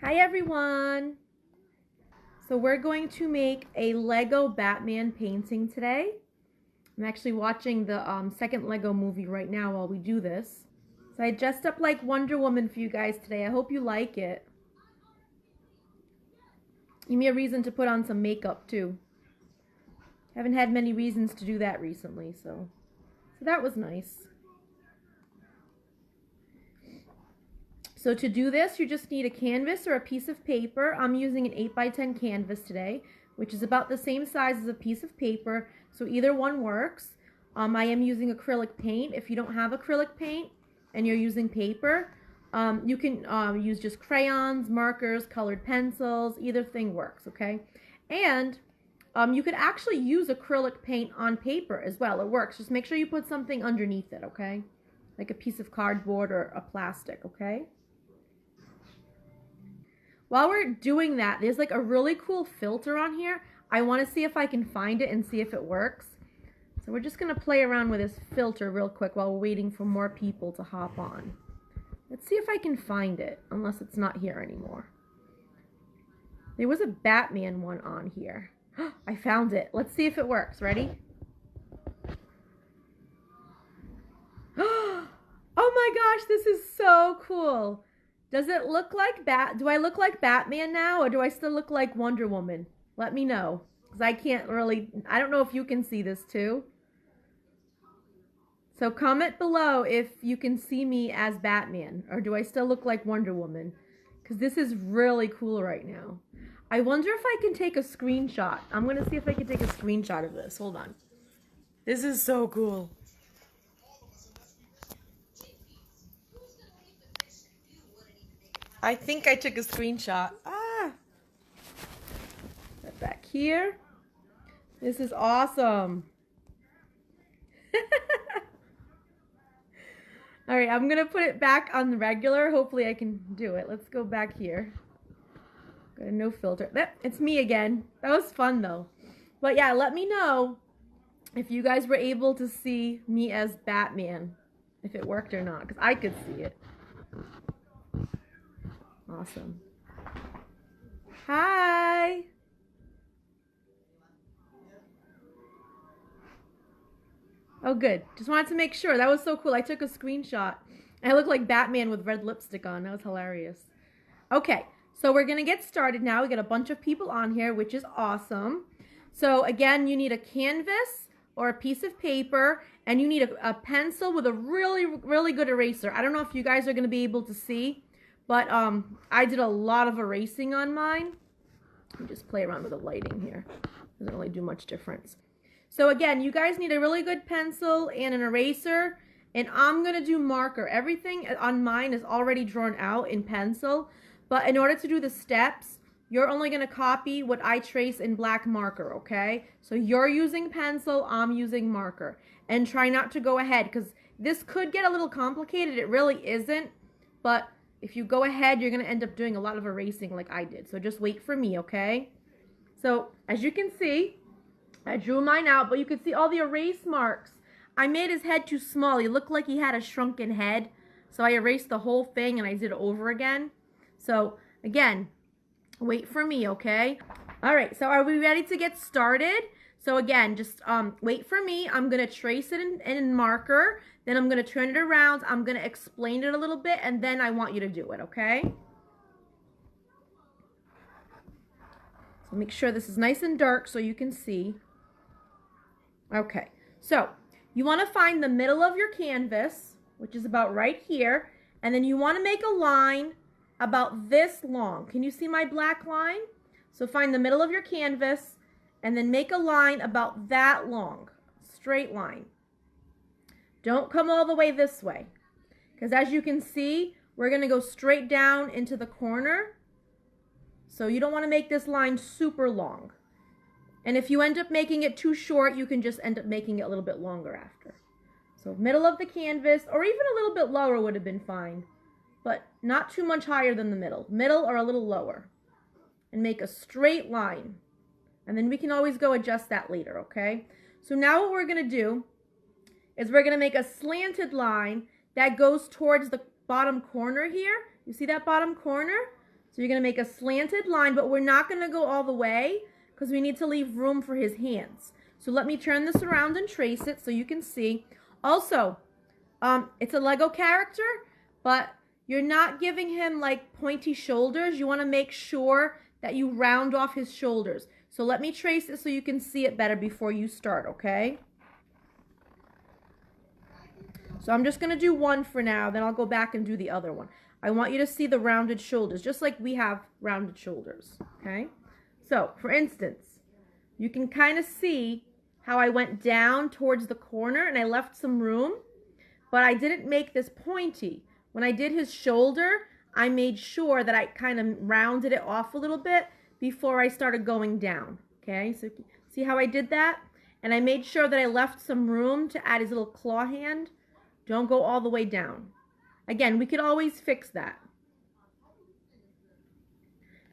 Hi everyone! So we're going to make a Lego Batman painting today. I'm actually watching the second Lego movie right now while we do this. So I dressed up like Wonder Woman for you guys today. I hope you like it. Give me a reason to put on some makeup too. Haven't had many reasons to do that recently, so that was nice. So to do this, you just need a canvas or a piece of paper. I'm using an 8x10 canvas today, which is about the same size as a piece of paper, so either one works. I am using acrylic paint. If you don't have acrylic paint and you're using paper, you can use just crayons, markers, colored pencils, either thing works, okay? And you could actually use acrylic paint on paper as well. It works. Just make sure you put something underneath it, okay? Like a piece of cardboard or a plastic, okay? While we're doing that, there's like a really cool filter on here. I want to see if I can find it and see if it works. So we're just going to play around with this filter real quick while we're waiting for more people to hop on. Let's see if I can find it, unless it's not here anymore. There was a Batman one on here. I found it. Let's see if it works. Ready? Oh my gosh, this is so cool. Does it look like do I look like Batman now, or do I still look like Wonder Woman? Let me know, because I can't really, I don't know if you can see this too. So comment below if you can see me as Batman, or do I still look like Wonder Woman? Because this is really cool right now. I wonder if I can take a screenshot. I'm going to see if I can take a screenshot of this. Hold on. This is so cool. I think I took a screenshot. Put back here. This is awesome. All right, I'm gonna put it back on the regular. Hopefully I can do it. Let's go back here. Got a no filter. It's me again. That was fun though. But yeah, let me know if you guys were able to see me as Batman, if it worked or not, because I could see it. Awesome. Hi. Oh, good. Just wanted to make sure. That was so cool. I took a screenshot. I look like Batman with red lipstick on. That was hilarious. Okay, so we're going to get started now. We got a bunch of people on here, which is awesome. So again, you need a canvas or a piece of paper, and you need a pencil with a really, really good eraser. I don't know if you guys are going to be able to see, but I did a lot of erasing on mine. Let me just play around with the lighting here. Doesn't really do much difference. So again, you guys need a really good pencil and an eraser, and I'm going to do marker. Everything on mine is already drawn out in pencil, but in order to do the steps, you're only going to copy what I trace in black marker, okay? So you're using pencil, I'm using marker. And try not to go ahead, because this could get a little complicated. It really isn't, but if you go ahead, you're going to end up doing a lot of erasing like I did. So just wait for me, okay? So as you can see, I drew mine out, but you can see all the erase marks. I made his head too small. He looked like he had a shrunken head. So I erased the whole thing and I did it over again. So again, wait for me, okay? All right, so are we ready to get started? So again, just wait for me. I'm going to trace it in marker. Then I'm going to turn it around. I'm going to explain it a little bit, and then I want you to do it, okay? So make sure this is nice and dark so you can see. Okay, so you want to find the middle of your canvas, which is about right here, and then you want to make a line about this long. Can you see my black line? So find the middle of your canvas and then make a line about that long, straight line. Don't come all the way this way, because as you can see, we're going to go straight down into the corner. So you don't want to make this line super long. And if you end up making it too short, you can just end up making it a little bit longer after. So middle of the canvas, or even a little bit lower would have been fine, but not too much higher than the middle. Middle or a little lower. And make a straight line. And then we can always go adjust that later, okay? So now what we're going to do is we're going to make a slanted line that goes towards the bottom corner here. You see that bottom corner? So you're going to make a slanted line, but we're not going to go all the way because we need to leave room for his hands. So let me turn this around and trace it so you can see. Also, it's a Lego character, but you're not giving him like pointy shoulders. You want to make sure that you round off his shoulders. So let me trace it so you can see it better before you start, okay? So I'm just going to do one for now, then I'll go back and do the other one. I want you to see the rounded shoulders, just like we have rounded shoulders, okay? So, for instance, you can kind of see how I went down towards the corner and I left some room, but I didn't make this pointy. When I did his shoulder, I made sure that I kind of rounded it off a little bit before I started going down, okay? So see how I did that? And I made sure that I left some room to add his little claw hand. Don't go all the way down. Again, we could always fix that.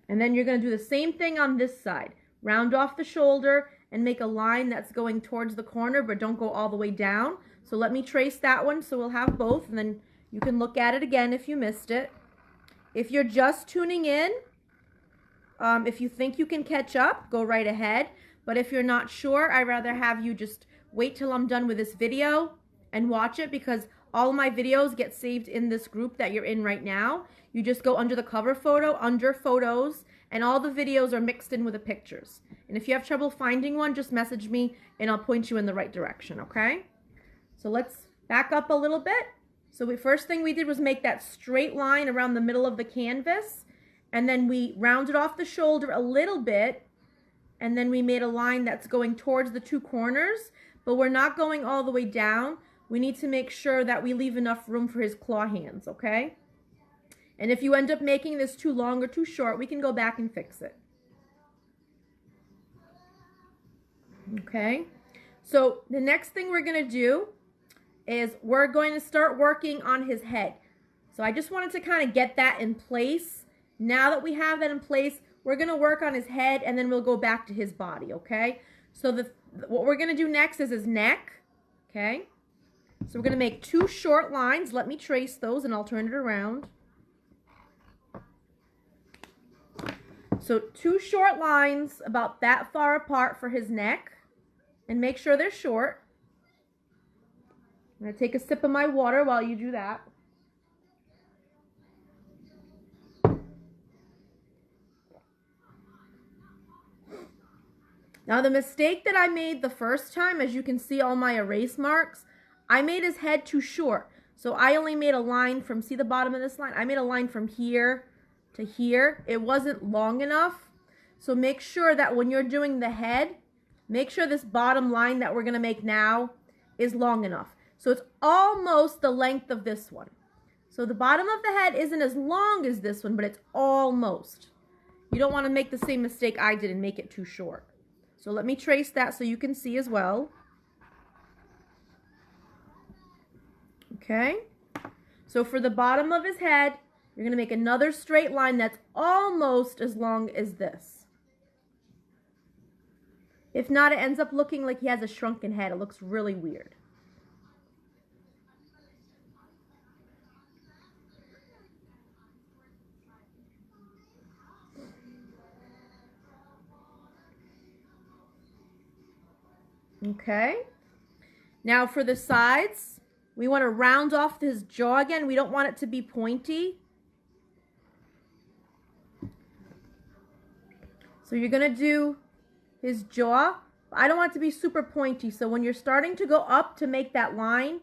And then you're going to do the same thing on this side. Round off the shoulder and make a line that's going towards the corner, but don't go all the way down. So let me trace that one so we'll have both, and then you can look at it again if you missed it. If you're just tuning in, if you think you can catch up, go right ahead. But if you're not sure, I'd rather have you just wait till I'm done with this video and watch it, because all of my videos get saved in this group that you're in right now. You just go under the cover photo, under photos, and all the videos are mixed in with the pictures. And if you have trouble finding one, just message me and I'll point you in the right direction, okay? So let's back up a little bit. So the first thing we did was make that straight line around the middle of the canvas, and then we rounded off the shoulder a little bit, and then we made a line that's going towards the two corners, but we're not going all the way down. We need to make sure that we leave enough room for his claw hands, okay? And if you end up making this too long or too short, we can go back and fix it. Okay? So the next thing we're going to do is we're going to start working on his head. So I just wanted to kind of get that in place. Now that we have that in place, we're going to work on his head and then we'll go back to his body, okay? So what we're going to do next is his neck, okay? So we're going to make two short lines. Let me trace those and I'll turn it around. So two short lines about that far apart for his neck, and make sure they're short. I'm going to take a sip of my water while you do that. Now the mistake that I made the first time, as you can see all my erase marks, I made his head too short. So I only made a line from, see the bottom of this line? I made a line from here to here. It wasn't long enough. So make sure that when you're doing the head, make sure this bottom line that we're going to make now is long enough. So it's almost the length of this one. So the bottom of the head isn't as long as this one, but it's almost. You don't want to make the same mistake I did and make it too short. So let me trace that so you can see as well. Okay. So for the bottom of his head, you're going to make another straight line that's almost as long as this. If not, it ends up looking like he has a shrunken head. It looks really weird. Okay. Now for the sides, we want to round off his jaw again. We don't want it to be pointy. So you're going to do his jaw. I don't want it to be super pointy. So when you're starting to go up to make that line,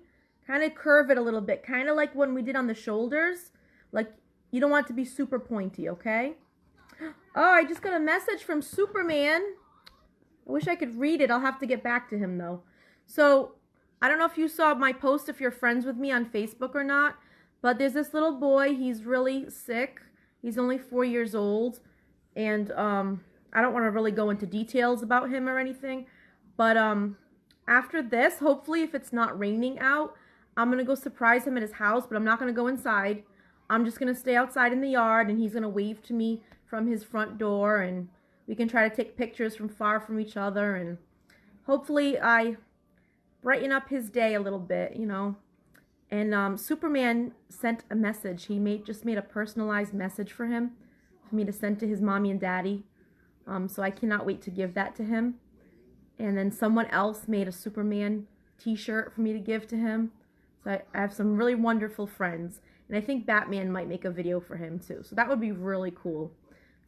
kind of curve it a little bit. Kind of like when we did on the shoulders. Like, you don't want it to be super pointy, okay? Oh, I just got a message from Superman. I wish I could read it. I'll have to get back to him, though. So, I don't know if you saw my post, if you're friends with me on Facebook or not, but there's this little boy. He's really sick. He's only 4 years old, and I don't want to really go into details about him or anything, but after this, hopefully, if it's not raining out, I'm going to go surprise him at his house, but I'm not going to go inside. I'm just going to stay outside in the yard, and he's going to wave to me from his front door, and we can try to take pictures from far from each other, and hopefully I brighten up his day a little bit, you know. And Superman sent a message. He just made a personalized message for him for me to send to his mommy and daddy. So I cannot wait to give that to him. And then someone else made a Superman t-shirt for me to give to him. So I have some really wonderful friends. And I think Batman might make a video for him too. So that would be really cool.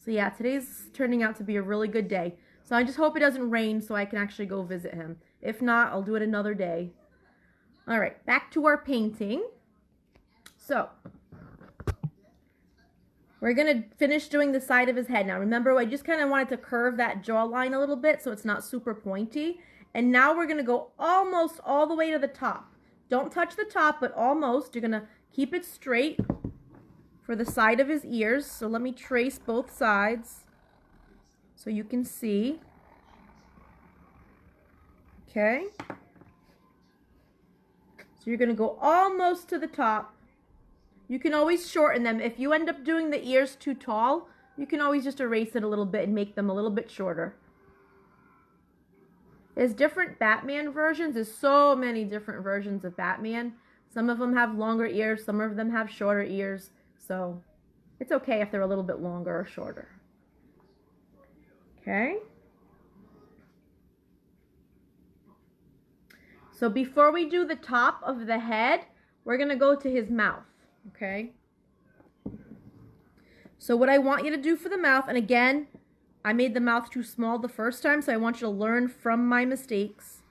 So yeah, today's turning out to be a really good day. So I just hope it doesn't rain so I can actually go visit him. If not, I'll do it another day. All right, back to our painting. So we're going to finish doing the side of his head now. Remember, I just kind of wanted to curve that jawline a little bit so it's not super pointy. And now we're going to go almost all the way to the top. Don't touch the top, but almost. You're going to keep it straight for the side of his ears. So let me trace both sides so you can see. Okay. So you're going to go almost to the top. You can always shorten them. If you end up doing the ears too tall, you can always just erase it a little bit and make them a little bit shorter. There's different Batman versions. There's so many different versions of Batman. Some of them have longer ears. Some of them have shorter ears. So it's okay if they're a little bit longer or shorter. Okay. So before we do the top of the head, we're going to go to his mouth. Okay, so what I want you to do for the mouth, and again, I made the mouth too small the first time, so I want you to learn from my mistakes.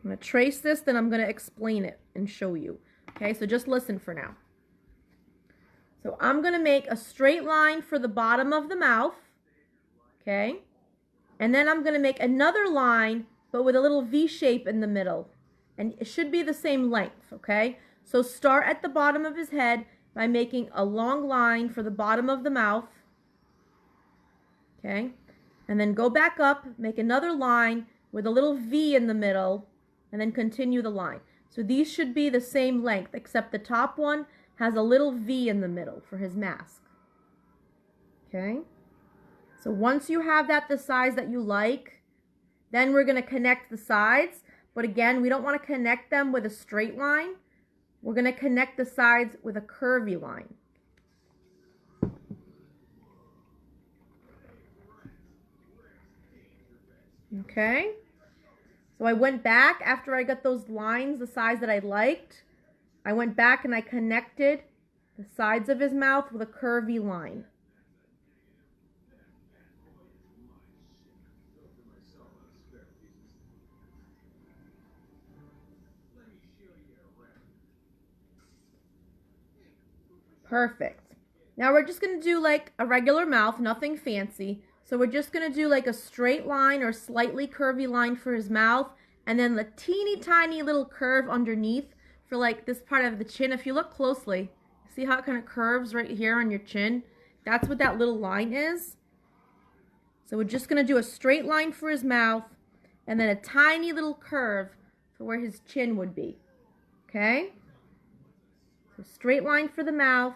I'm going to trace this, then I'm going to explain it and show you. Okay, so just listen for now. So I'm going to make a straight line for the bottom of the mouth, okay, and then I'm going to make another line, but with a little V shape in the middle, and it should be the same length, okay? So start at the bottom of his head by making a long line for the bottom of the mouth. Okay? And then go back up, make another line with a little V in the middle, and then continue the line. So these should be the same length, except the top one has a little V in the middle for his mask. Okay? So once you have that the size that you like, then we're going to connect the sides. But again, we don't want to connect them with a straight line. We're going to connect the sides with a curvy line. Okay. So I went back after I got those lines the size that I liked. I went back and I connected the sides of his mouth with a curvy line. Perfect. Now we're just going to do like a regular mouth, nothing fancy. So we're just going to do like a straight line or slightly curvy line for his mouth, and then the teeny tiny little curve underneath for like this part of the chin. If you look closely, see how it kind of curves right here on your chin? That's what that little line is. So we're just going to do a straight line for his mouth and then a tiny little curve for where his chin would be. Okay? So straight line for the mouth,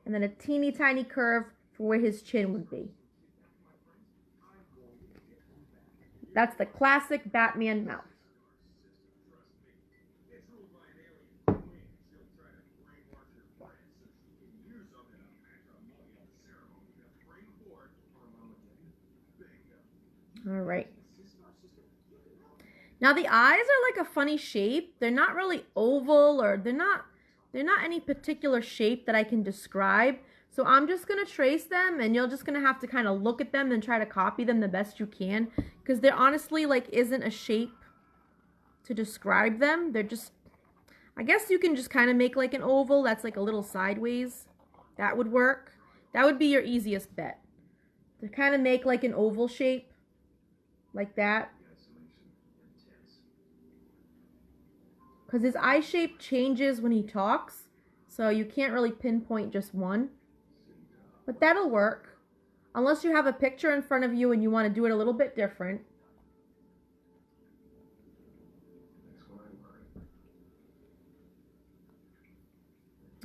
and then a teeny tiny curve for where his chin would be. That's the classic Batman mouth. All right. Now the eyes are like a funny shape. They're not really oval, or they're not any particular shape that I can describe. So I'm just going to trace them, and you're just going to have to kind of look at them and try to copy them the best you can, because there honestly like isn't a shape to describe them. They're just, I guess you can just kind of make like an oval that's like a little sideways. That would work. That would be your easiest bet. To kind of make like an oval shape like that. Because his eye shape changes when he talks, so you can't really pinpoint just one. But that'll work, unless you have a picture in front of you and you want to do it a little bit different.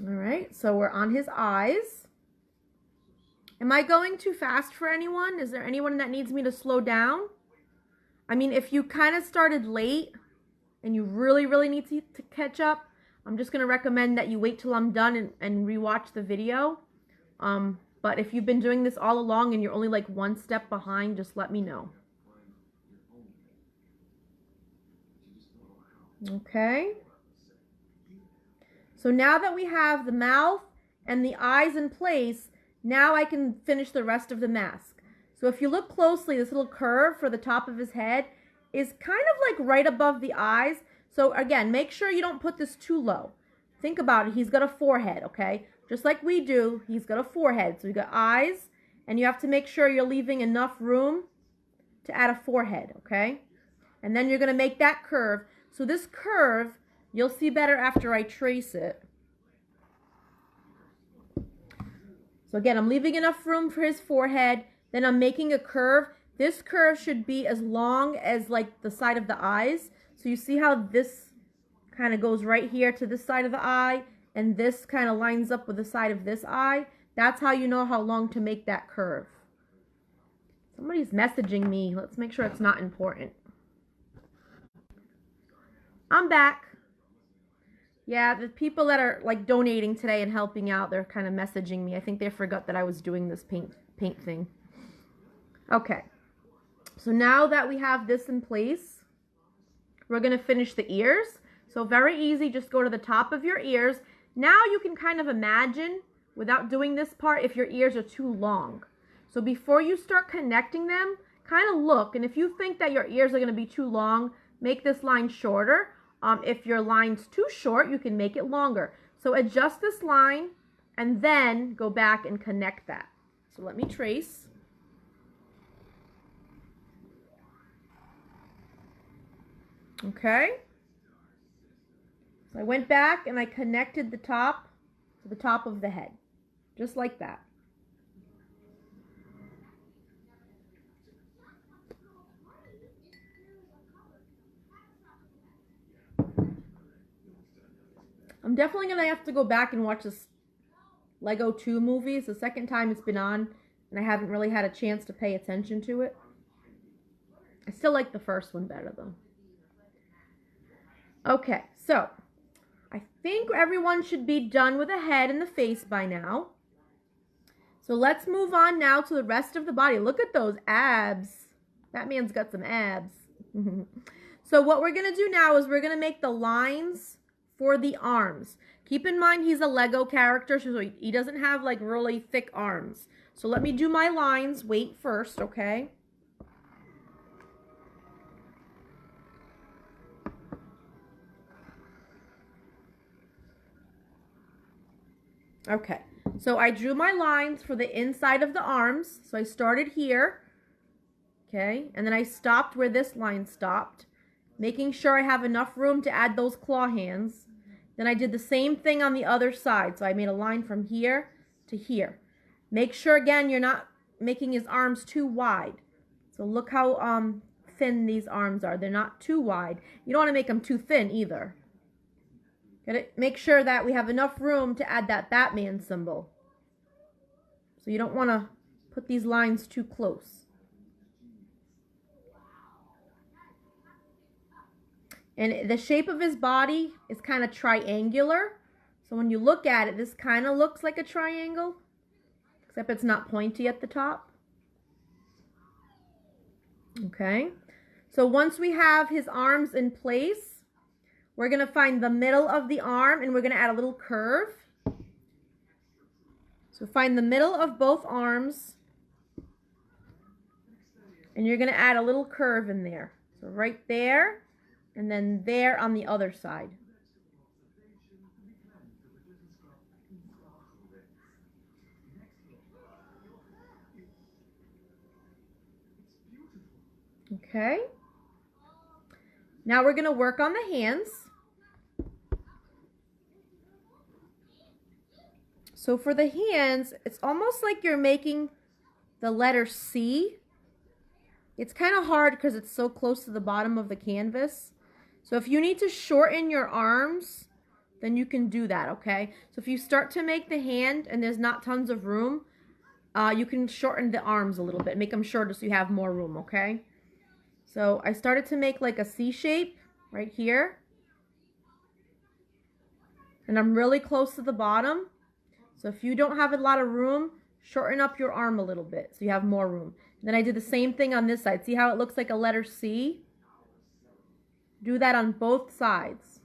All right, so we're on his eyes. Am I going too fast for anyone? Is there anyone that needs me to slow down? I mean, if you kind of started late and you really need to catch up, I'm just going to recommend that you wait till I'm done and rewatch the video. But if you've been doing this all along and you're only like one step behind, just let me know. Okay. So now that we have the mouth and the eyes in place, now I can finish the rest of the mask. So if you look closely, this little curve for the top of his head is kind of like right above the eyes. So again, make sure you don't put this too low. Think about it. He's got a forehead, okay? Just like we do, he's got a forehead. So you got eyes, and you have to make sure you're leaving enough room to add a forehead, okay? And then you're going to make that curve. So this curve, you'll see better after I trace it. So again, I'm leaving enough room for his forehead. Then I'm making a curve. This curve should be as long as like the side of the eyes. So you see how this kind of goes right here to this side of the eye, and this kind of lines up with the side of this eye. That's how you know how long to make that curve. Somebody's messaging me. Let's make sure it's not important. I'm back. Yeah, the people that are like donating today and helping out, they're kind of messaging me. I think they forgot that I was doing this paint thing. Okay. So now that we have this in place, we're going to finish the ears. So very easy, just go to the top of your ears. Now you can kind of imagine, without doing this part, if your ears are too long. So before you start connecting them, kind of look. And if you think that your ears are going to be too long, make this line shorter. If your line's too short, you can make it longer. So adjust this line and then go back and connect that. So let me trace. Okay. So I went back and I connected the top to the top of the head, just like that. I'm definitely going to have to go back and watch this Lego 2 movie. It's the second time it's been on, and I haven't really had a chance to pay attention to it. I still like the first one better, though. Okay, so I think everyone should be done with the head and the face by now. So let's move on now to the rest of the body. Look at those abs. That man's got some abs. So what we're going to do now is we're going to make the lines for the arms. Keep in mind he's a Lego character, so he doesn't have like really thick arms. So let me do my lines. Wait first, okay? Okay, so I drew my lines for the inside of the arms. So I started here, okay, and then I stopped where this line stopped, making sure I have enough room to add those claw hands. Then I did the same thing on the other side. So I made a line from here to here. Make sure, again, you're not making his arms too wide. So look how thin these arms are. They're not too wide. You don't want to make them too thin either. Gotta make sure that we have enough room to add that Batman symbol. So you don't want to put these lines too close. And the shape of his body is kind of triangular. So when you look at it, this kind of looks like a triangle, except it's not pointy at the top. Okay. So once we have his arms in place, we're going to find the middle of the arm and we're going to add a little curve. So find the middle of both arms and you're going to add a little curve in there. So right there. And then there on the other side. Okay. Now we're going to work on the hands. So for the hands, it's almost like you're making the letter C. It's kind of hard because it's so close to the bottom of the canvas. So if you need to shorten your arms, then you can do that, okay? So if you start to make the hand and there's not tons of room, you can shorten the arms a little bit, make them shorter so you have more room, okay? So I started to make like a C shape right here. And I'm really close to the bottom. So if you don't have a lot of room, shorten up your arm a little bit so you have more room. Then I did the same thing on this side. See how it looks like a letter C? Do that on both sides.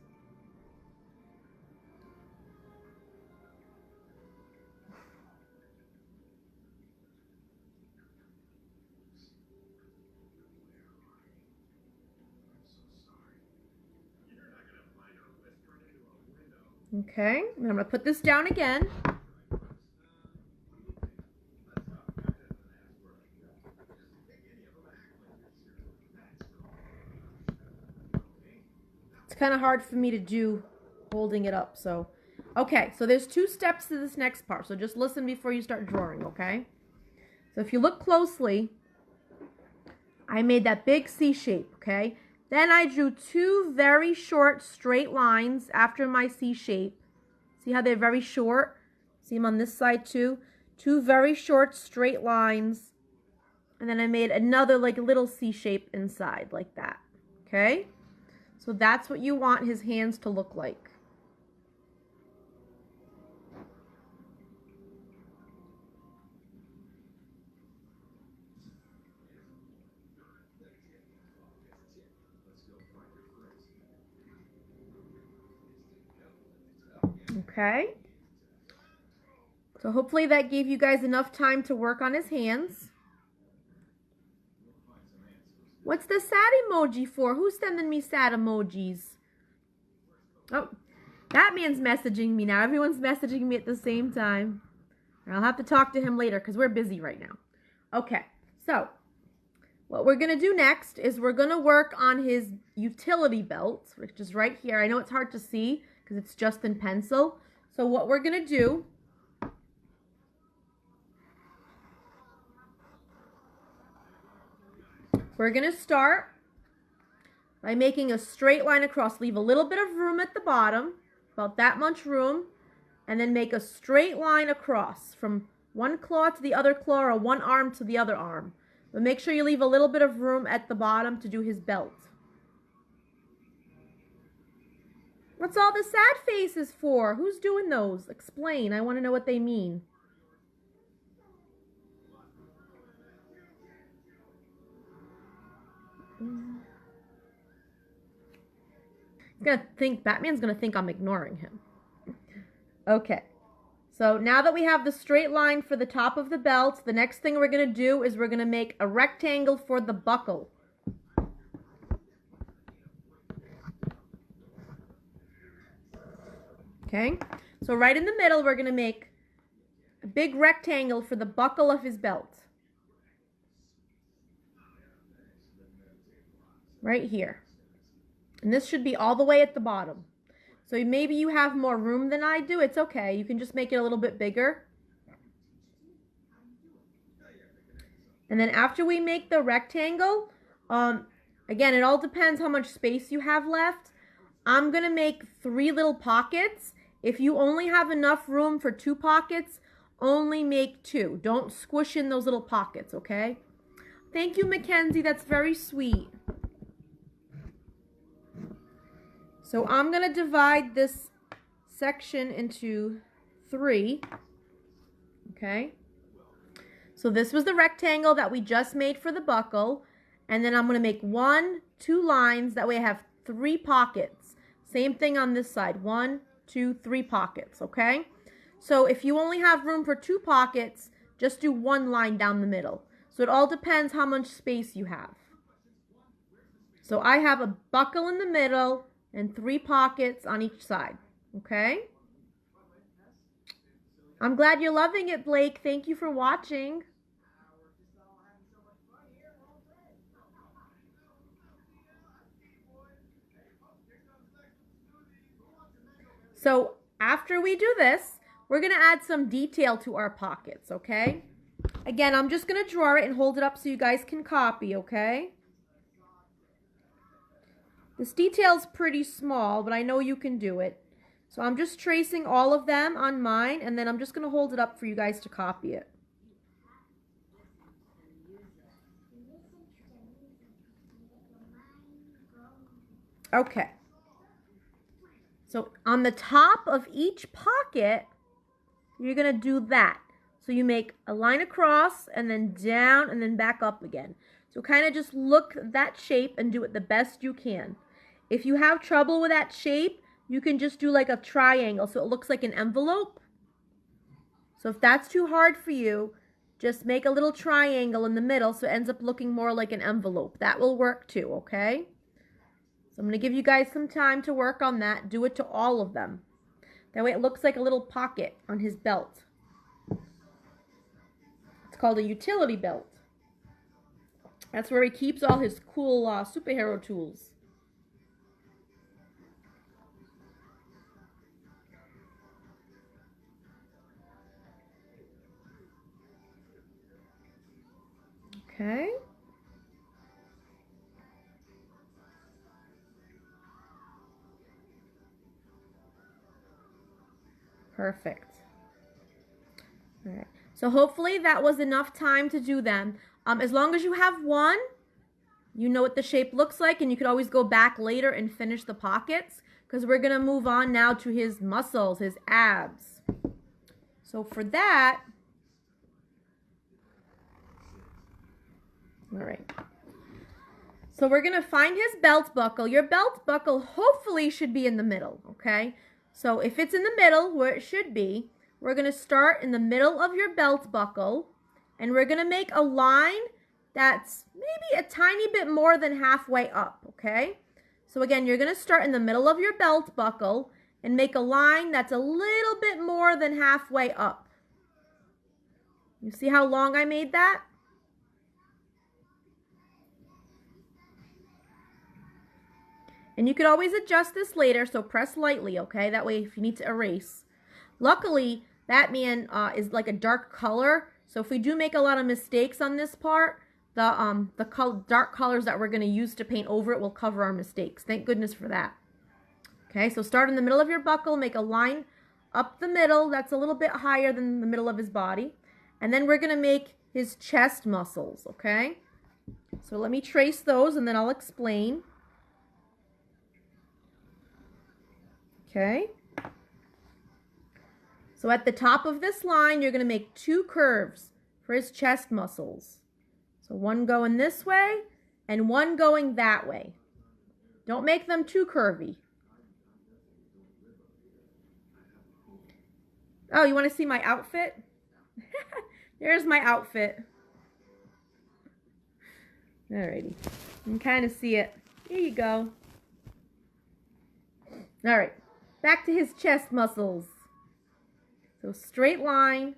Okay, and I'm going to put this down again. It's kind of hard for me to do holding it up, so. Okay, so there's 2 steps to this next part, so just listen before you start drawing, okay? So if you look closely, I made that big C shape, okay? Then I drew 2 very short straight lines after my C shape. See how they're very short? See them on this side too? 2 very short straight lines. And then I made another like little C shape inside like that, okay? So that's what you want his hands to look like. Okay, so hopefully that gave you guys enough time to work on his hands. What's the sad emoji for? Who's sending me sad emojis? Oh, Batman's messaging me now. Everyone's messaging me at the same time. I'll have to talk to him later because we're busy right now. Okay, so what we're going to do next is we're going to work on his utility belt, which is right here. I know it's hard to see because it's just in pencil. So what we're going to do, we're going to start by making a straight line across. Leave a little bit of room at the bottom, about that much room, and then make a straight line across from one claw to the other claw or one arm to the other arm. But make sure you leave a little bit of room at the bottom to do his belt. What's all the sad faces for? Who's doing those? Explain. I want to know what they mean. Batman's gonna think I'm ignoring him. Okay. So now that we have the straight line for the top of the belt, the next thing we're gonna do is we're gonna make a rectangle for the buckle. Okay, so right in the middle, we're going to make a big rectangle for the buckle of his belt. Right here. And this should be all the way at the bottom. So maybe you have more room than I do. It's okay. You can just make it a little bit bigger. And then after we make the rectangle, again, it all depends how much space you have left. I'm going to make 3 little pockets. If you only have enough room for 2 pockets, only make 2. Don't squish in those little pockets, okay? Thank you, Mackenzie. That's very sweet. So I'm going to divide this section into 3, okay? So this was the rectangle that we just made for the buckle, and then I'm going to make 1, 2 lines. That way I have 3 pockets. Same thing on this side. 1, 2, 3 pockets, okay? So if you only have room for 2 pockets, just do 1 line down the middle. So it all depends how much space you have. So I have a buckle in the middle and 3 pockets on each side, okay? I'm glad you're loving it, Blake. Thank you for watching. So after we do this, we're going to add some detail to our pockets, okay? Again, I'm just going to draw it and hold it up so you guys can copy, okay? This detail's pretty small, but I know you can do it. So I'm just tracing all of them on mine, and then I'm just going to hold it up for you guys to copy it. Okay. So on the top of each pocket, you're going to do that. So you make a line across and then down and then back up again. So kind of just look that shape and do it the best you can. If you have trouble with that shape, you can just do like a triangle so it looks like an envelope. So if that's too hard for you, just make a little triangle in the middle so it ends up looking more like an envelope. That will work too, okay? So I'm going to give you guys some time to work on that. Do it to all of them. That way it looks like a little pocket on his belt. It's called a utility belt. That's where he keeps all his cool superhero tools. Okay. Perfect. All right. So hopefully that was enough time to do them. As long as you have one, you know what the shape looks like, and you could always go back later and finish the pockets, because we're going to move on now to his muscles, his abs. So for that, all right. So we're going to find his belt buckle. Your belt buckle hopefully should be in the middle, okay? So if it's in the middle, where it should be, we're going to start in the middle of your belt buckle, and we're going to make a line that's maybe a tiny bit more than halfway up, okay? So again, you're going to start in the middle of your belt buckle and make a line that's a little bit more than halfway up. You see how long I made that? And you could always adjust this later, so press lightly, okay? That way if you need to erase. Luckily, Batman is like a dark color, so if we do make a lot of mistakes on this part, the dark colors that we're going to use to paint over it will cover our mistakes. Thank goodness for that. Okay, so start in the middle of your buckle, make a line up the middle that's a little bit higher than the middle of his body. And then we're going to make his chest muscles, okay? So let me trace those and then I'll explain. Okay. So at the top of this line, you're going to make two curves for his chest muscles. So one going this way and one going that way. Don't make them too curvy. Oh, you want to see my outfit? There's my outfit. Alrighty. You can kind of see it. Here you go. Alright. Back to his chest muscles. So straight line,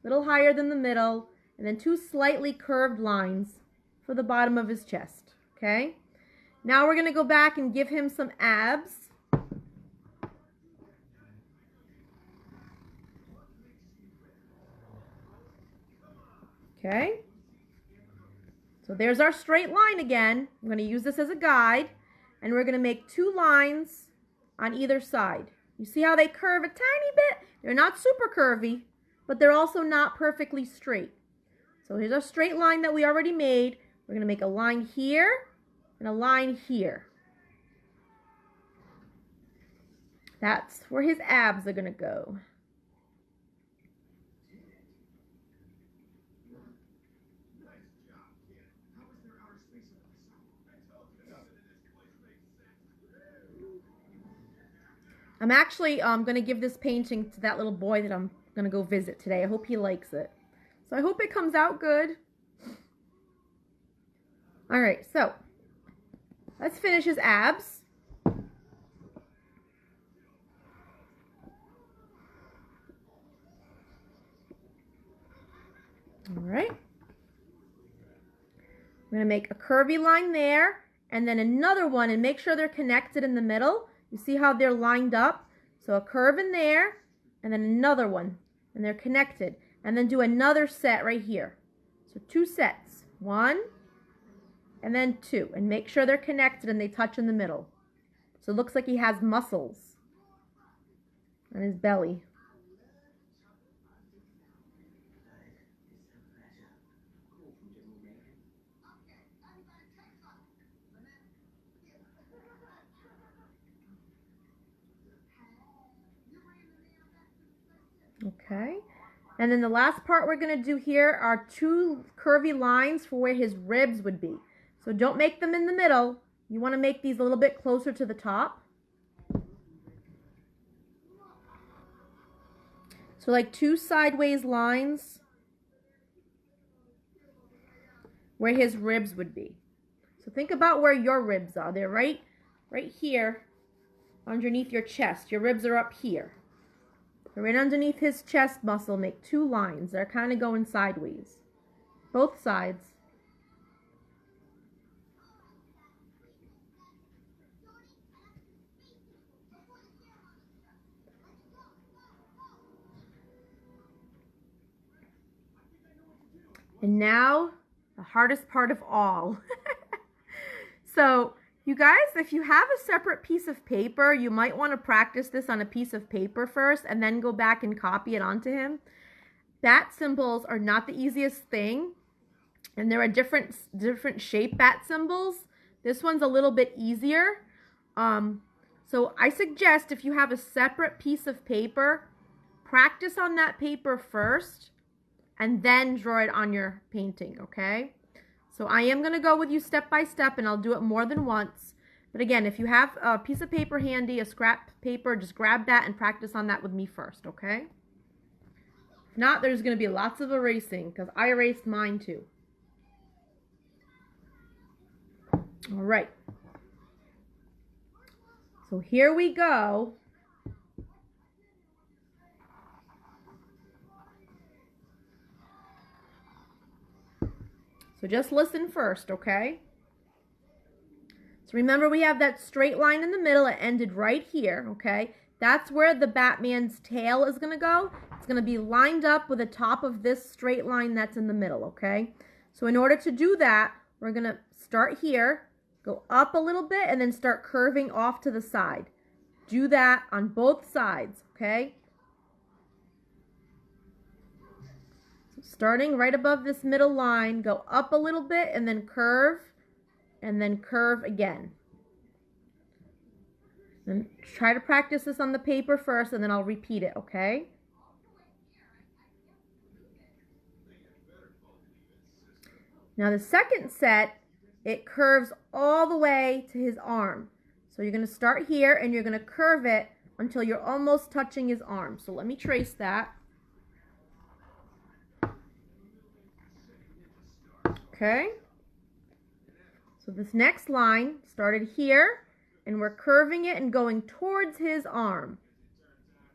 a little higher than the middle, and then two slightly curved lines for the bottom of his chest. Okay? Now we're going to go back and give him some abs. Okay? So there's our straight line again. I'm going to use this as a guide, and we're going to make two lines on either side. You see how they curve a tiny bit? They're not super curvy, but they're also not perfectly straight. So here's our straight line that we already made. We're going to make a line here and a line here. That's where his abs are going to go. I'm actually going to give this painting to that little boy that I'm going to go visit today. I hope he likes it. So I hope it comes out good. All right, so let's finish his abs. All right. I'm going to make a curvy line there and then another one, and make sure they're connected in the middle. You see how they're lined up? So a curve in there, and then another one, and they're connected. And then do another set right here. So two sets, one, and then two. And make sure they're connected and they touch in the middle. So it looks like he has muscles on his belly. Okay, And then the last part we're going to do here are 2 curvy lines for where his ribs would be. So don't make them in the middle. You want to make these a little bit closer to the top. So like 2 sideways lines where his ribs would be. So think about where your ribs are. They're right here underneath your chest. Your ribs are up here. So right underneath his chest muscle, make 2 lines. They're kind of going sideways. Both sides. And now, the hardest part of all. So, you guys, if you have a separate piece of paper, you might want to practice this on a piece of paper first and then go back and copy it onto him. Bat symbols are not the easiest thing, and there are different shape bat symbols. This one's a little bit easier. So I suggest if you have a separate piece of paper, practice on that paper first and then draw it on your painting, okay? So I am going to go with you step by step, and I'll do it more than once. But again, if you have a piece of paper handy, a scrap paper, just grab that and practice on that with me first, okay? If not, there's going to be lots of erasing because I erased mine too. All right. So here we go. So just listen first, okay? So remember, we have that straight line in the middle. It ended right here, okay? That's where the Batman's tail is going to go. It's going to be lined up with the top of this straight line that's in the middle, okay? So in order to do that, we're going to start here, go up a little bit, and then start curving off to the side. Do that on both sides, okay? Starting right above this middle line, go up a little bit and then curve again. And try to practice this on the paper first, and then I'll repeat it, okay? Now the second set, it curves all the way to his arm. So you're going to start here and you're going to curve it until you're almost touching his arm. So let me trace that. Okay, so this next line started here, and we're curving it and going towards his arm.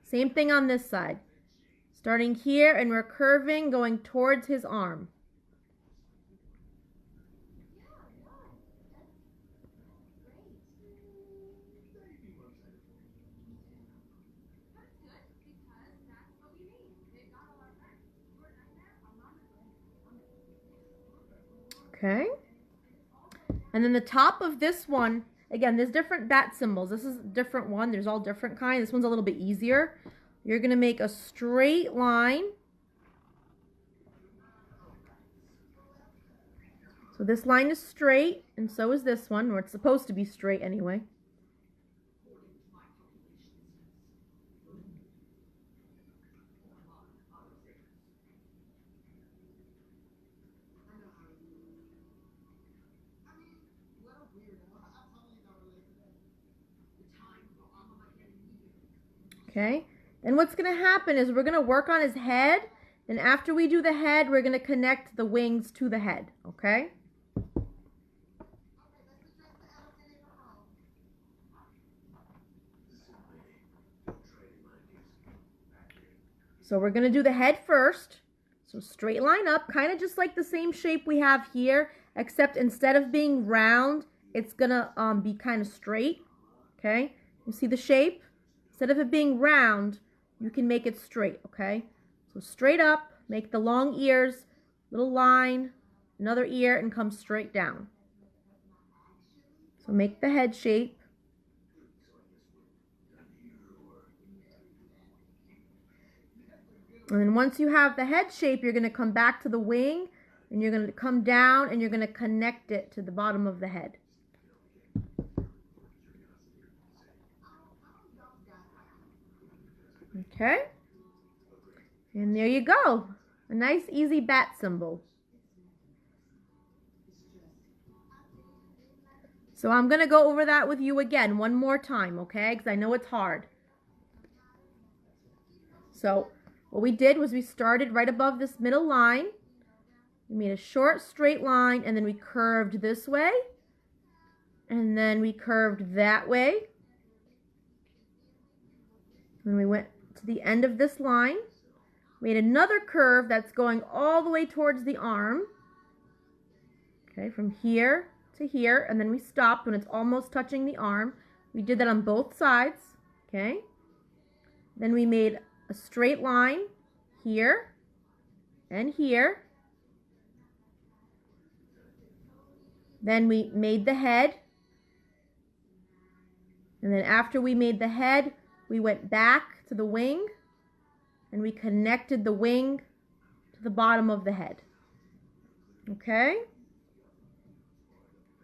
Same thing on this side. Starting here, and we're curving, going towards his arm. Okay, and then the top of this one, again, there's different bat symbols. This is a different one. There's all different kinds. This one's a little bit easier. You're going to make a straight line. So this line is straight, and so is this one, or it's supposed to be straight anyway. Okay, then what's going to happen is we're going to work on his head, and after we do the head, we're going to connect the wings to the head, okay? So we're going to do the head first. So straight line up, kind of just like the same shape we have here, except instead of being round, it's going to be kind of straight, okay? You see the shape? Instead of it being round, you can make it straight, okay? So straight up, make the long ears, little line, another ear, and come straight down. So make the head shape. And then once you have the head shape, you're going to come back to the wing, and you're going to come down, and you're going to connect it to the bottom of the head. Okay, And there you go. A nice, easy bat symbol. So I'm going to go over that with you again one more time, okay? Because I know it's hard. So what we did was we started right above this middle line. We made a short straight line, and then we curved this way. And then we curved that way. And we went to the end of this line. Made another curve that's going all the way towards the arm. Okay, from here to here, and then we stopped when it's almost touching the arm. We did that on both sides, okay? Then we made a straight line here and here. Then we made the head. And then after we made the head, we went back to the wing and we connected the wing to the bottom of the head. Okay?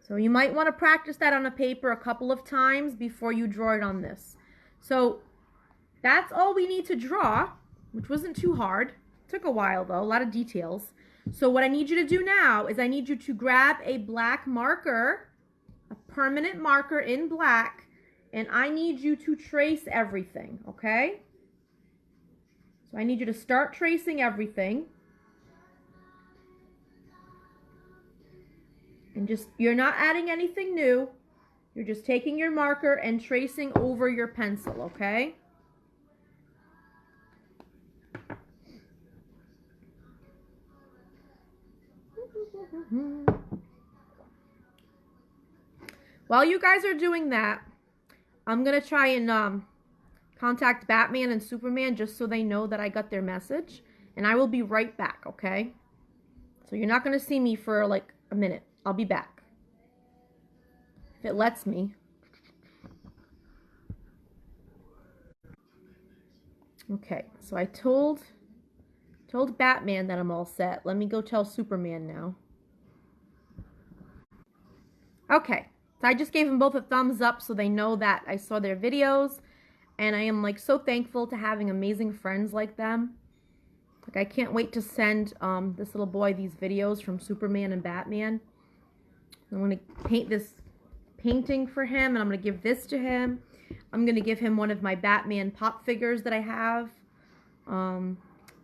So you might want to practice that on a paper a couple of times before you draw it on this. So that's all we need to draw, which wasn't too hard. It took a while though, a lot of details. So what I need you to do now is I need you to grab a black marker, a permanent marker in black, and I need you to trace everything, okay? So I need you to start tracing everything. And just, you're not adding anything new. You're just taking your marker and tracing over your pencil, okay? While you guys are doing that, I'm going to try and contact Batman and Superman just so they know that I got their message. And I will be right back, okay? So you're not going to see me for like a minute. I'll be back. If it lets me. Okay, so I told Batman that I'm all set. Let me go tell Superman now. Okay, so I just gave them both a thumbs up so they know that I saw their videos. And I am like so thankful to having amazing friends like them. Like I can't wait to send this little boy these videos from Superman and Batman. I'm going to paint this painting for him, and I'm going to give this to him. I'm going to give him one of my Batman pop figures that I have. And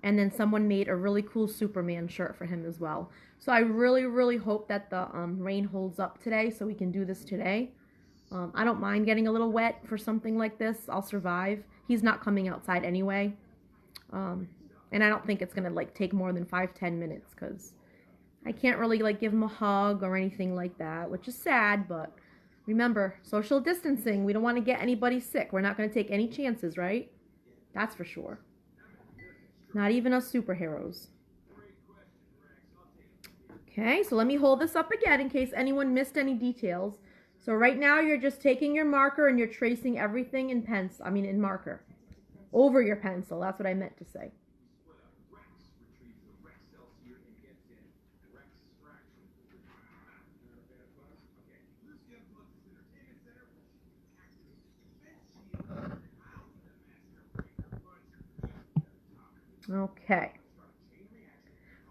then someone made a really cool Superman shirt for him as well. So I really, really hope that the rain holds up today so we can do this today. I don't mind getting a little wet for something like this. I'll survive. He's not coming outside anyway. And I don't think it's going to like take more than 5-10 minutes because I can't really like give him a hug or anything like that, which is sad, but remember, social distancing. We don't want to get anybody sick. We're not going to take any chances, right? That's for sure. Not even us superheroes. Okay, so let me hold this up again in case anyone missed any details. So right now you're just taking your marker and you're tracing everything in in marker. Over your pencil, that's what I meant to say. Okay.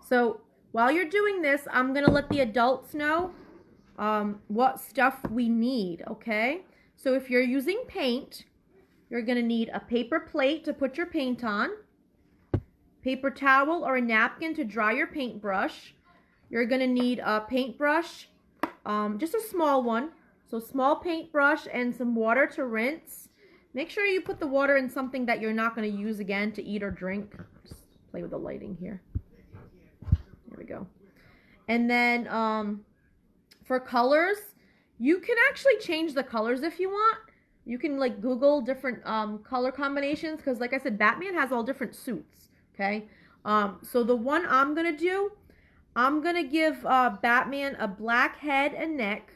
So while you're doing this, I'm going to let the adults know what stuff we need, okay? So if you're using paint, you're going to need a paper plate to put your paint on, paper towel or a napkin to dry your paintbrush. You're going to need a paintbrush, just a small one. So small paintbrush and some water to rinse. Make sure you put the water in something that you're not going to use again to eat or drink. Just play with the lighting here. There we go. And then for colors, you can actually change the colors if you want. You can like Google different color combinations because like I said, Batman has all different suits, okay? So the one I'm going to do, I'm going to give Batman a black head and neck.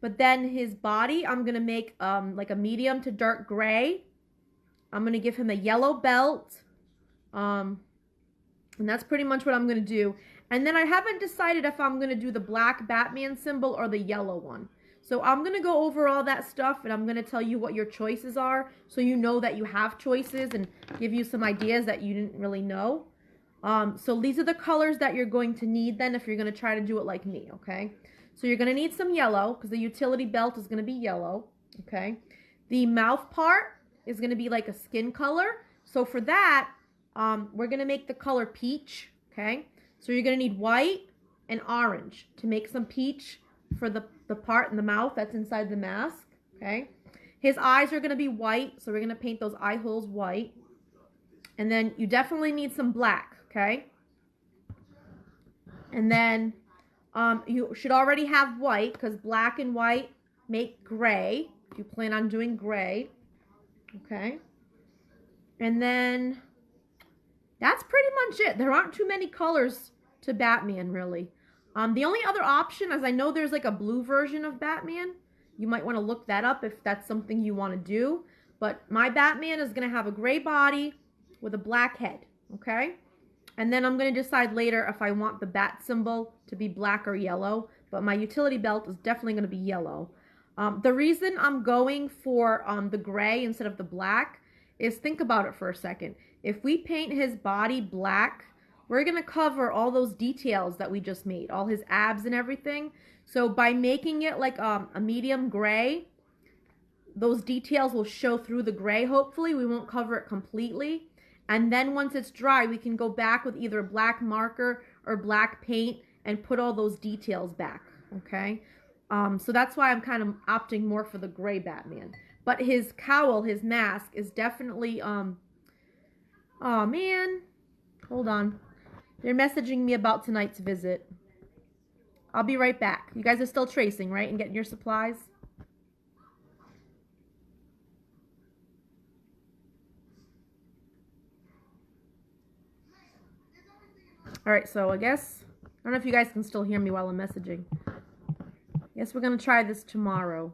But then his body, I'm going to make like a medium to dark gray. I'm going to give him a yellow belt. And that's pretty much what I'm going to do. And then I haven't decided if I'm going to do the black Batman symbol or the yellow one. So I'm going to go over all that stuff, and I'm going to tell you what your choices are, so you know that you have choices and give you some ideas that you didn't really know. So these are the colors that you're going to need then if you're going to try to do it like me, okay? So you're going to need some yellow, because the utility belt is going to be yellow, okay? The mouth part is going to be like a skin color. So for that, we're going to make the color peach, okay? So you're going to need white and orange to make some peach for the part in the mouth that's inside the mask, okay? His eyes are going to be white, so we're going to paint those eye holes white. And then you definitely need some black, okay? And then you should already have white, because black and white make gray. If you plan on doing gray, okay? And then that's pretty much it. There aren't too many colors to Batman, really. The only other option is I know there's like a blue version of Batman. You might want to look that up if that's something you want to do. But my Batman is going to have a gray body with a black head, okay? And then I'm going to decide later if I want the bat symbol to be black or yellow. But my utility belt is definitely going to be yellow. The reason I'm going for the gray instead of the black is, think about it for a second. If we paint his body black, we're going to cover all those details that we just made, all his abs and everything. So by making it like a medium gray, those details will show through the gray, hopefully. We won't cover it completely. And then once it's dry, we can go back with either black marker or black paint and put all those details back, okay? So that's why I'm kind of opting more for the gray Batman. But his cowl, his mask, is definitely, oh man, hold on. They're messaging me about tonight's visit. I'll be right back. You guys are still tracing, right? And getting your supplies? Alright, so I guess, I don't know if you guys can still hear me while I'm messaging. I guess we're going to try this tomorrow.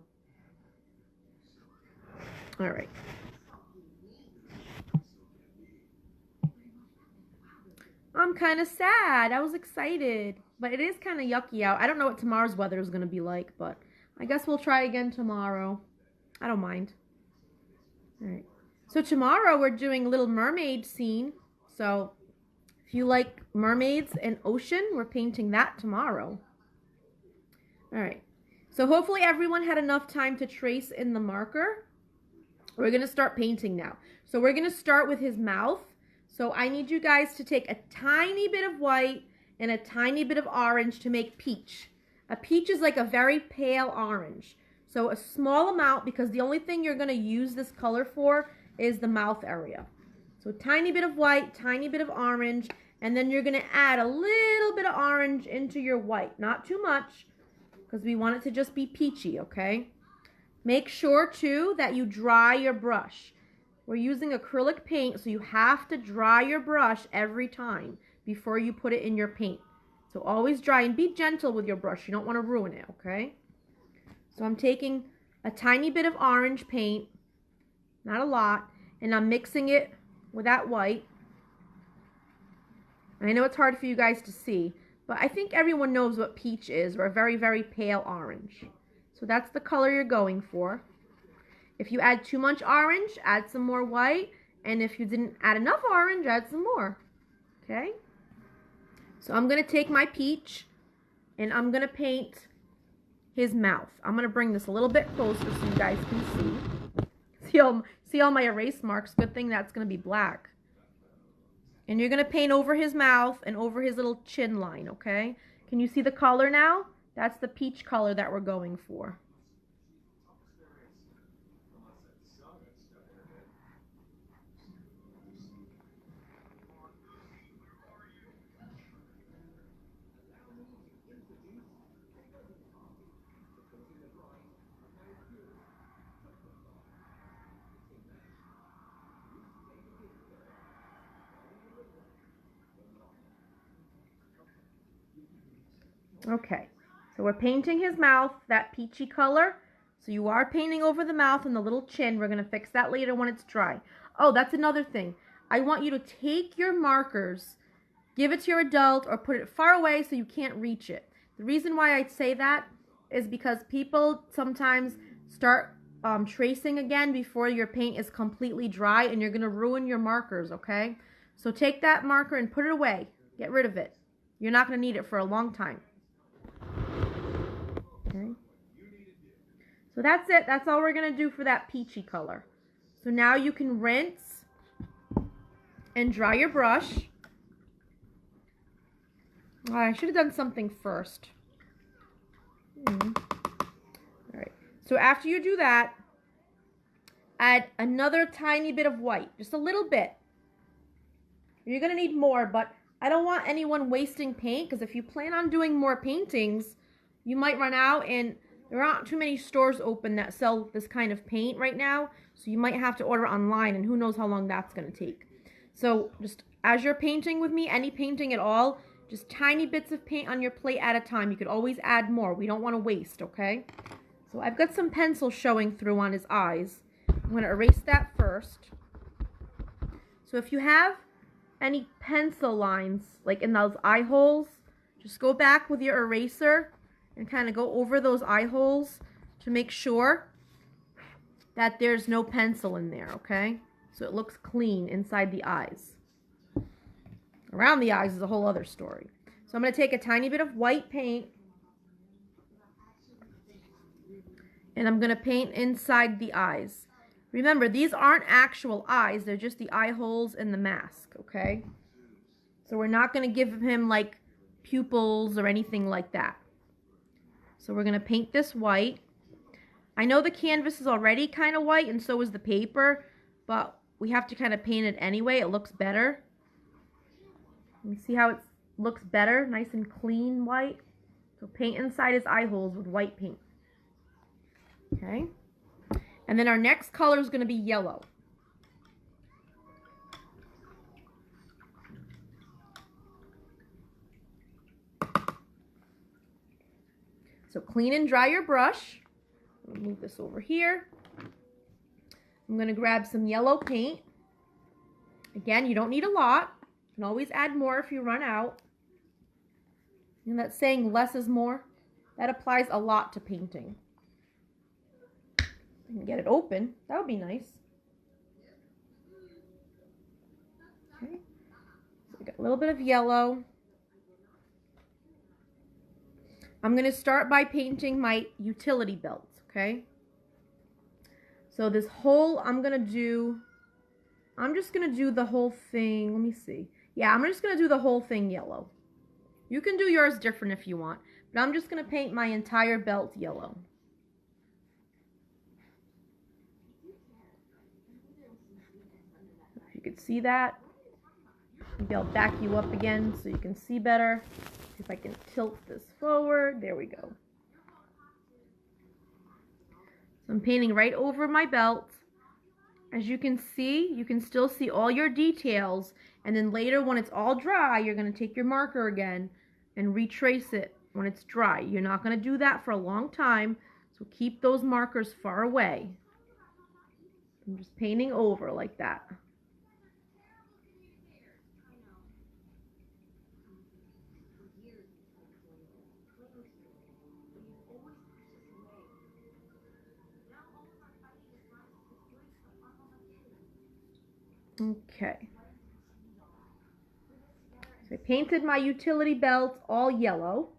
Alright. I'm kind of sad. I was excited. But it is kind of yucky out. I don't know what tomorrow's weather is going to be like, but I guess we'll try again tomorrow. I don't mind. Alright. So tomorrow we're doing a Little Mermaid scene. So if you like mermaids and ocean, we're painting that tomorrow. Alright. So hopefully everyone had enough time to trace in the marker. We're going to start painting now. So we're going to start with his mouth. So I need you guys to take a tiny bit of white and a tiny bit of orange to make peach. A peach is like a very pale orange. So a small amount, because the only thing you're going to use this color for is the mouth area. So a tiny bit of white, tiny bit of orange, and then you're going to add a little bit of orange into your white. Not too much, because we want it to just be peachy, okay? Make sure, too, that you dry your brush. We're using acrylic paint, so you have to dry your brush every time before you put it in your paint. So always dry, and be gentle with your brush. You don't want to ruin it, okay? So I'm taking a tiny bit of orange paint, not a lot, and I'm mixing it with that white. And I know it's hard for you guys to see, but I think everyone knows what peach is, or a very, very pale orange. So that's the color you're going for. If you add too much orange, add some more white. And if you didn't add enough orange, add some more. Okay? So I'm going to take my peach and I'm going to paint his mouth. I'm going to bring this a little bit closer so you guys can see. See all my erase marks? Good thing that's going to be black. And you're going to paint over his mouth and over his little chin line, okay? Can you see the color now? That's the peach color that we're going for. Okay, so we're painting his mouth, that peachy color. So you are painting over the mouth and the little chin. We're going to fix that later when it's dry. Oh, that's another thing. I want you to take your markers, give it to your adult, or put it far away so you can't reach it. The reason why I say that is because people sometimes start tracing again before your paint is completely dry, and you're going to ruin your markers, okay? So take that marker and put it away. Get rid of it. You're not going to need it for a long time. Okay. So that's it. That's all we're going to do for that peachy color. So now you can rinse and dry your brush. Oh, I should have done something first. All right. So after you do that, add another tiny bit of white, just a little bit. You're going to need more, but I don't want anyone wasting paint, because if you plan on doing more paintings, you might run out, and there aren't too many stores open that sell this kind of paint right now, so you might have to order online, and who knows how long that's going to take. So just as you're painting with me, any painting at all, just tiny bits of paint on your plate at a time. You could always add more. We don't want to waste, okay? So I've got some pencil showing through on his eyes. I'm going to erase that first. So if you have any pencil lines, like in those eye holes, just go back with your eraser and kind of go over those eye holes to make sure that there's no pencil in there, okay? So it looks clean inside the eyes. Around the eyes is a whole other story. So I'm going to take a tiny bit of white paint, and I'm going to paint inside the eyes. Remember, these aren't actual eyes. They're just the eye holes in the mask, okay? So we're not going to give him, like, pupils or anything like that. So we're going to paint this white. I know the canvas is already kind of white, and so is the paper, but we have to kind of paint it anyway. It looks better. You see how it looks better? Nice and clean white. So paint inside his eye holes with white paint. Okay? And then our next color is going to be yellow. So clean and dry your brush. I'll move this over here. I'm going to grab some yellow paint. Again, you don't need a lot. You can always add more if you run out. And that saying less is more, that applies a lot to painting. I can get it open. That would be nice. Okay. So we got a little bit of yellow. I'm going to start by painting my utility belts, okay? So this whole, I'm just going to do the whole thing. Let me see. Yeah, I'm just going to do the whole thing yellow. You can do yours different if you want, but I'm just going to paint my entire belt yellow. If you could see that, maybe I'll back you up again so you can see better. See if I can tilt this forward. There we go. So I'm painting right over my belt. As you can see, you can still see all your details, and then later when it's all dry, you're going to take your marker again and retrace it when it's dry. You're not going to do that for a long time, so keep those markers far away. I'm just painting over like that. Okay. So I painted my utility belt all yellow.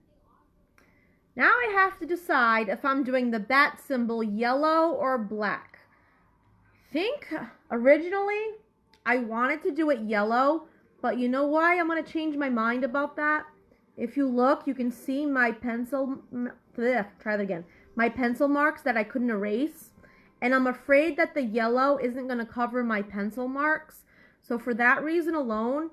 Now I have to decide if I'm doing the bat symbol yellow or black. I think originally I wanted to do it yellow, but you know why I'm going to change my mind about that? If you look, you can see my pencil, my pencil marks that I couldn't erase. And I'm afraid that the yellow isn't going to cover my pencil marks. So for that reason alone,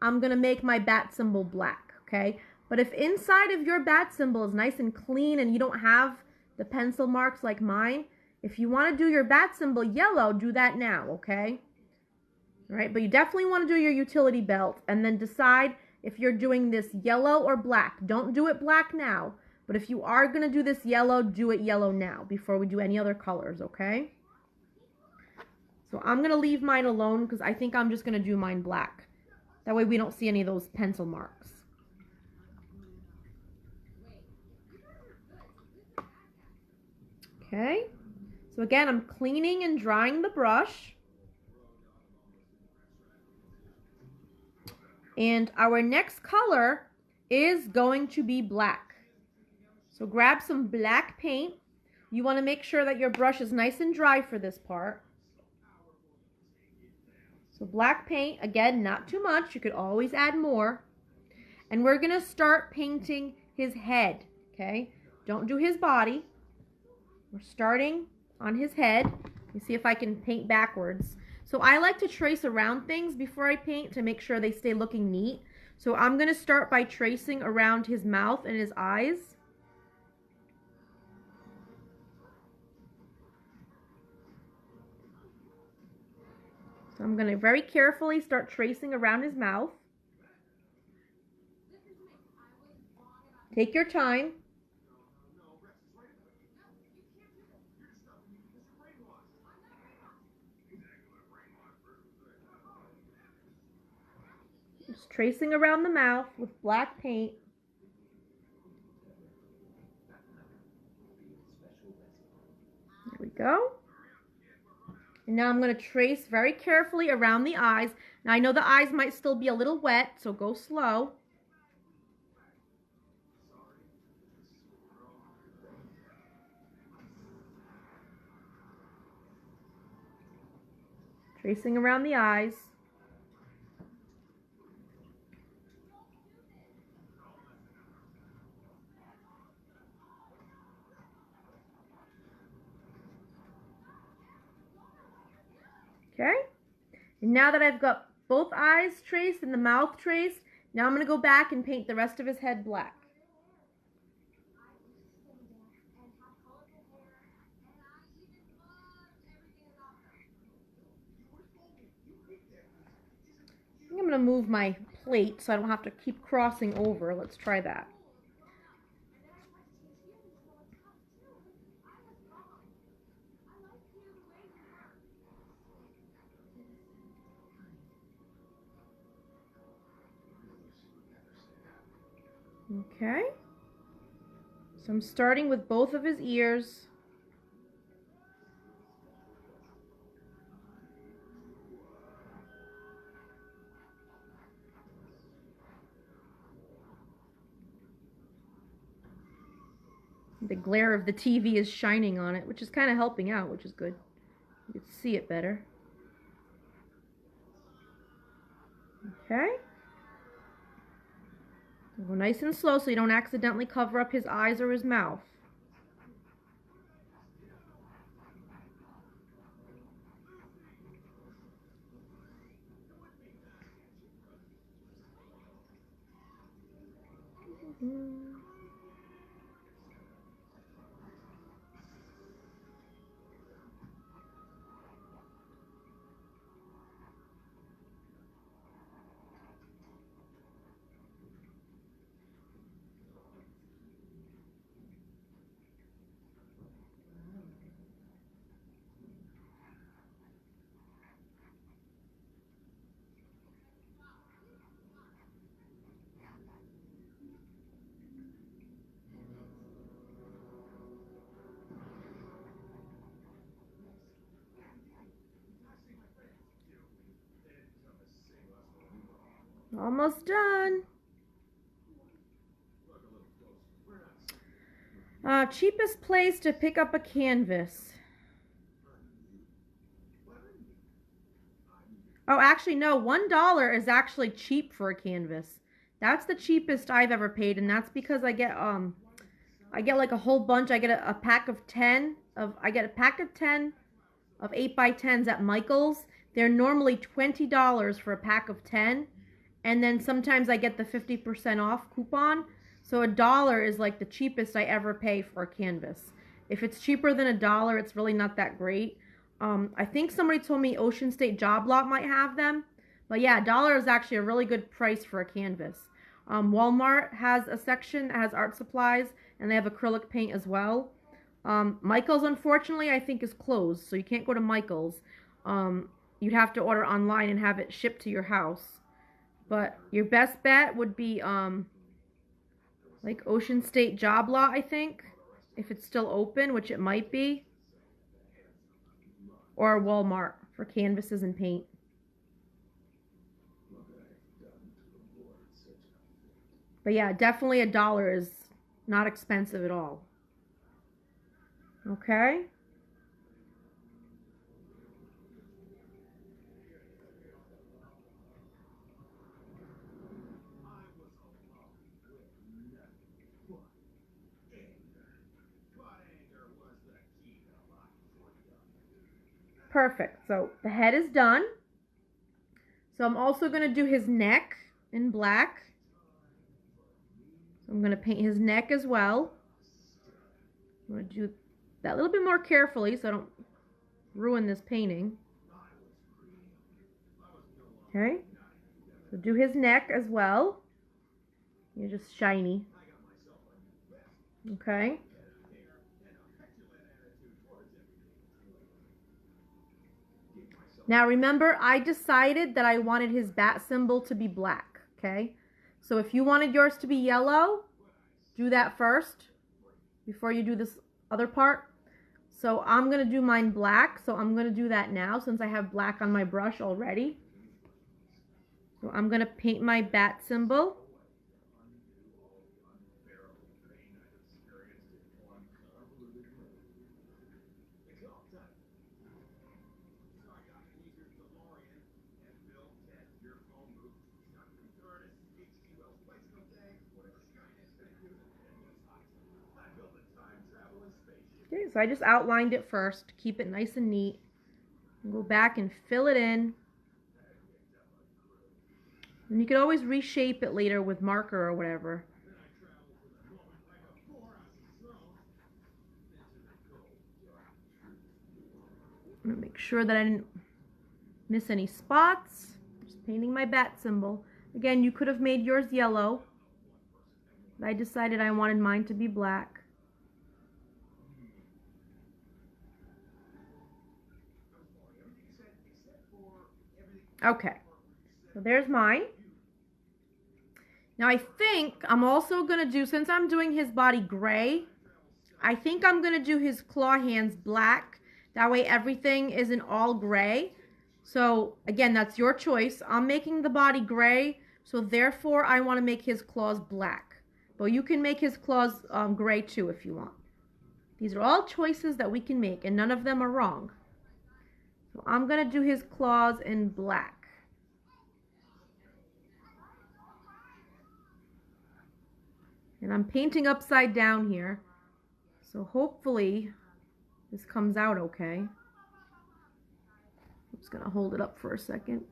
I'm going to make my bat symbol black, okay? But if inside of your bat symbol is nice and clean and you don't have the pencil marks like mine, if you want to do your bat symbol yellow, do that now, okay? All right, but you definitely want to do your utility belt and then decide if you're doing this yellow or black. Don't do it black now. But if you are going to do this yellow, do it yellow now before we do any other colors, okay? So I'm going to leave mine alone because I think I'm just going to do mine black. That way we don't see any of those pencil marks. Okay. So again, I'm cleaning and drying the brush. And our next color is going to be black. So grab some black paint. You want to make sure that your brush is nice and dry for this part. So black paint, again, not too much. You could always add more. And we're going to start painting his head, okay? Don't do his body. We're starting on his head. Let me see if I can paint backwards. So I like to trace around things before I paint to make sure they stay looking neat. So I'm going to start by tracing around his mouth and his eyes. So I'm going to very carefully start tracing around his mouth. Take your time. Just tracing around the mouth with black paint. There we go. And now I'm going to trace very carefully around the eyes. Now I know the eyes might still be a little wet, so go slow. Tracing around the eyes. Okay, and now that I've got both eyes traced and the mouth traced, now I'm going to go back and paint the rest of his head black. I think I'm going to move my plate so I don't have to keep crossing over. Let's try that. Okay, so I'm starting with both of his ears. The glare of the TV is shining on it, which is kind of helping out, which is good. You can see it better. Okay. Go nice and slow so you don't accidentally cover up his eyes or his mouth. Almost done. Cheapest place to pick up a canvas. Oh, actually, no. $1 is actually cheap for a canvas. That's the cheapest I've ever paid, and that's because I get like a whole bunch. I get a pack of 10 of 8x10s at Michael's. They're normally $20 for a pack of 10, and then sometimes I get the 50% off coupon. So $1 is like the cheapest I ever pay for a canvas. If it's cheaper than $1, it's really not that great. I think somebody told me Ocean State Job Lot might have them. But yeah, $1 is actually a really good price for a canvas. Walmart has a section that has art supplies, and they have acrylic paint as well. Michael's, unfortunately, I think is closed, so you can't go to Michael's. You'd have to order online and have it shipped to your house. But your best bet would be like Ocean State Job Lot, I think. if it's still open, which it might be, or Walmart for canvases and paint. But yeah, definitely $1 is not expensive at all. Okay? Perfect. So the head is done. So I'm also going to do his neck in black. So I'm going to paint his neck as well. I'm going to do that a little bit more carefully so I don't ruin this painting. Okay. So do his neck as well. You're just shiny. Okay. Now remember, I decided that I wanted his bat symbol to be black, okay? So if you wanted yours to be yellow, do that first before you do this other part. So I'm going to do mine black, so I'm going to do that now since I have black on my brush already. So I'm going to paint my bat symbol. Okay, so I just outlined it first to keep it nice and neat. Go back and fill it in. And you could always reshape it later with marker or whatever. I'm going to make sure that I didn't miss any spots. Just painting my bat symbol. Again, you could have made yours yellow, but I decided I wanted mine to be black. Okay, so there's mine. Now I think I'm also going to do, since I'm doing his body gray, I think I'm going to do his claw hands black. That way everything isn't all gray. So again, that's your choice. I'm making the body gray, so therefore I want to make his claws black. But you can make his claws gray too if you want. These are all choices that we can make, and none of them are wrong. So I'm going to do his claws in black. And I'm painting upside down here. So hopefully this comes out okay. I'm just going to hold it up for a second.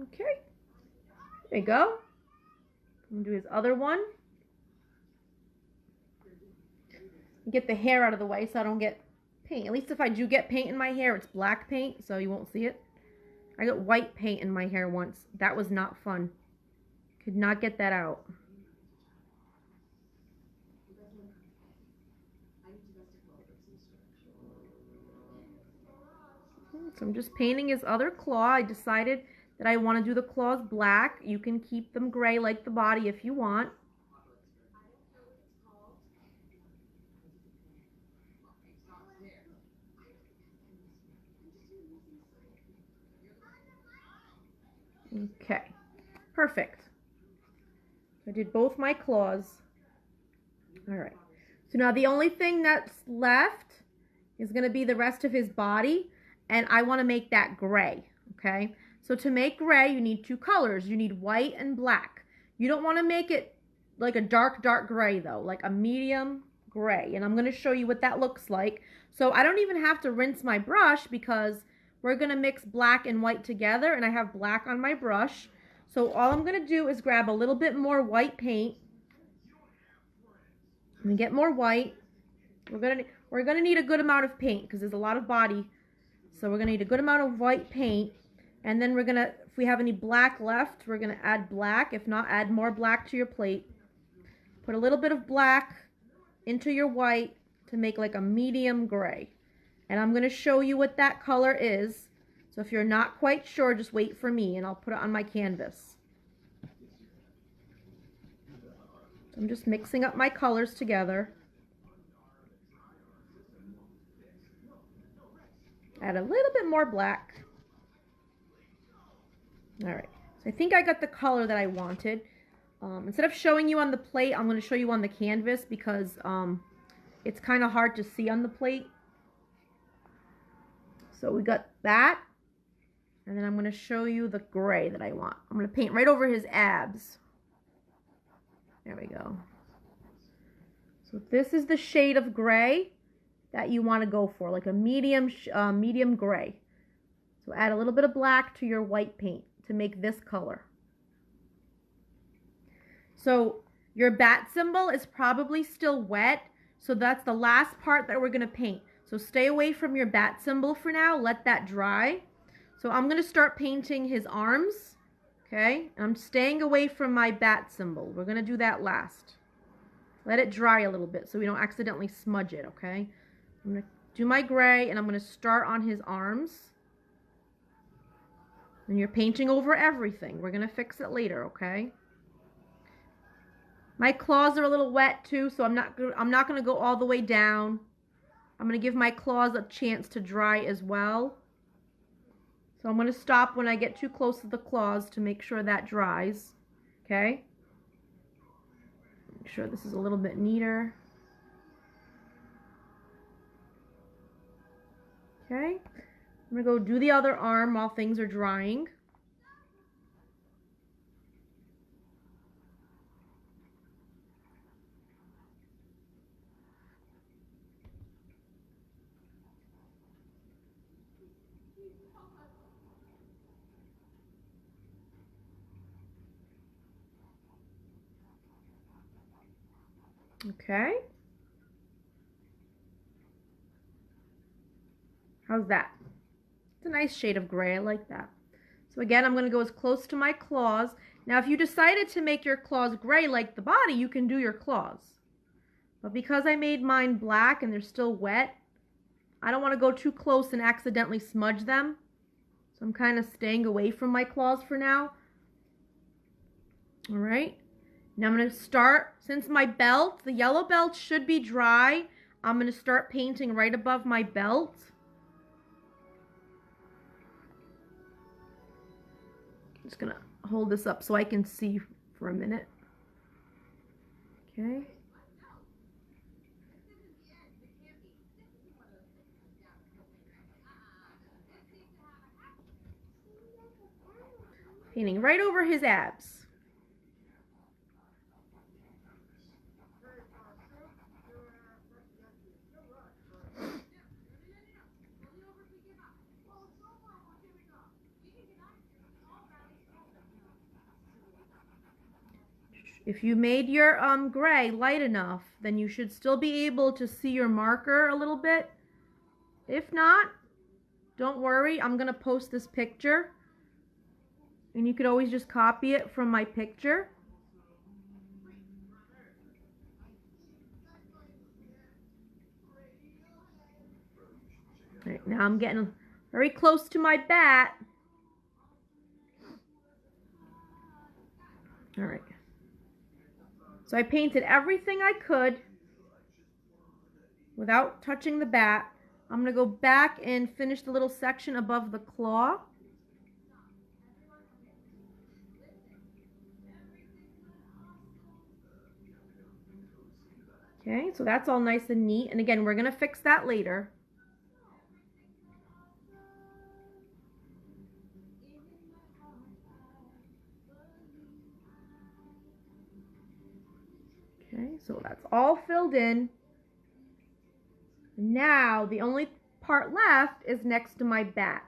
Okay. There you go. I'm going to do his other one. Get the hair out of the way so I don't get paint. At least if I do get paint in my hair, it's black paint, so you won't see it. I got white paint in my hair once. That was not fun. Could not get that out. So I'm just painting his other claw. I decided that I want to do the claws black. You can keep them gray like the body if you want. Okay, perfect. I did both my claws. All right. So now the only thing that's left is going to be the rest of his body, and I want to make that gray, okay? So to make gray, you need two colors. You need white and black. You don't want to make it like a dark, dark gray, though, like a medium gray, and I'm going to show you what that looks like. So I don't even have to rinse my brush because we're going to mix black and white together, and I have black on my brush. So all I'm going to do is grab a little bit more white paint. And get more white. We're going to need a good amount of paint because there's a lot of body. So we're going to need a good amount of white paint. And then we're going to, if we have any black left, we're going to add black. If not, add more black to your plate. Put a little bit of black into your white to make like a medium gray. And I'm going to show you what that color is. So if you're not quite sure, just wait for me and I'll put it on my canvas. I'm just mixing up my colors together. Add a little bit more black. All right, so I think I got the color that I wanted. Instead of showing you on the plate, I'm going to show you on the canvas because it's kind of hard to see on the plate. So we got that. And then I'm going to show you the gray that I want. I'm going to paint right over his abs. There we go. So this is the shade of gray that you want to go for, like a medium gray. So add a little bit of black to your white paint to make this color. So your bat symbol is probably still wet, so that's the last part that we're going to paint. So stay away from your bat symbol for now, let that dry. So I'm going to start painting his arms, okay? I'm staying away from my bat symbol. We're going to do that last. Let it dry a little bit so we don't accidentally smudge it, okay? I'm going to do my gray and I'm going to start on his arms. And you're painting over everything. We're going to fix it later, okay? My claws are a little wet too, so I'm not going to go all the way down. I'm going to give my claws a chance to dry as well. So I'm going to stop when I get too close to the claws to make sure that dries. Okay? Make sure this is a little bit neater. Okay? I'm going to go do the other arm while things are drying. Okay. How's that? It's a nice shade of gray. I like that. So again, I'm going to go as close to my claws. Now, if you decided to make your claws gray like the body, you can do your claws. But because I made mine black and they're still wet, I don't want to go too close and accidentally smudge them. So I'm kind of staying away from my claws for now. All right. Now I'm going to start, since my belt, the yellow belt should be dry, I'm going to start painting right above my belt. I'm just going to hold this up so I can see for a minute. Okay. Painting right over his abs. If you made your gray light enough, then you should still be able to see your marker a little bit. If not, don't worry, I'm going to post this picture. And you could always just copy it from my picture. All right, now I'm getting very close to my bat. All right. So I painted everything I could without touching the bat. I'm going to go back and finish the little section above the claw. Okay, so that's all nice and neat. And again, we're going to fix that later. Okay, so that's all filled in. Now, the only part left is next to my bat.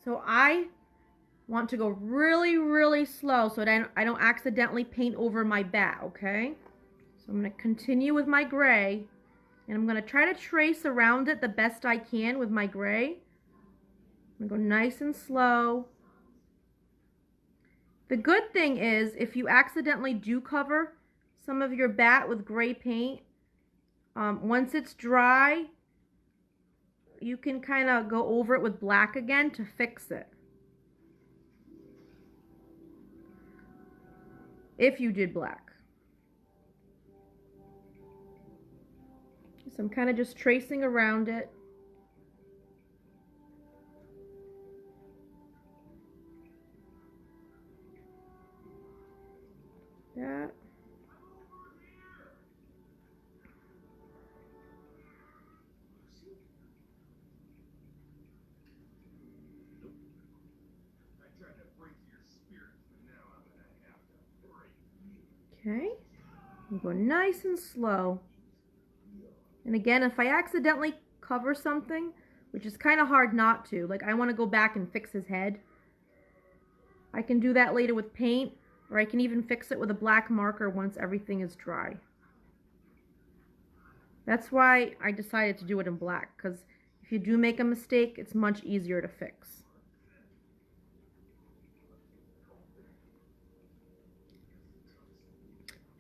So I want to go really, really slow so that I don't accidentally paint over my bat, okay? So I'm going to continue with my gray, and I'm going to try to trace around it the best I can with my gray. I'm going to go nice and slow. The good thing is, if you accidentally do cover some of your bat with gray paint, once it's dry, you can kind of go over it with black again to fix it. If you did black. So I'm kind of just tracing around it. That. Okay, I'm going nice and slow. And again, if I accidentally cover something, which is kind of hard not to, like I want to go back and fix his head, I can do that later with paint, or I can even fix it with a black marker once everything is dry. That's why I decided to do it in black, because if you do make a mistake, it's much easier to fix.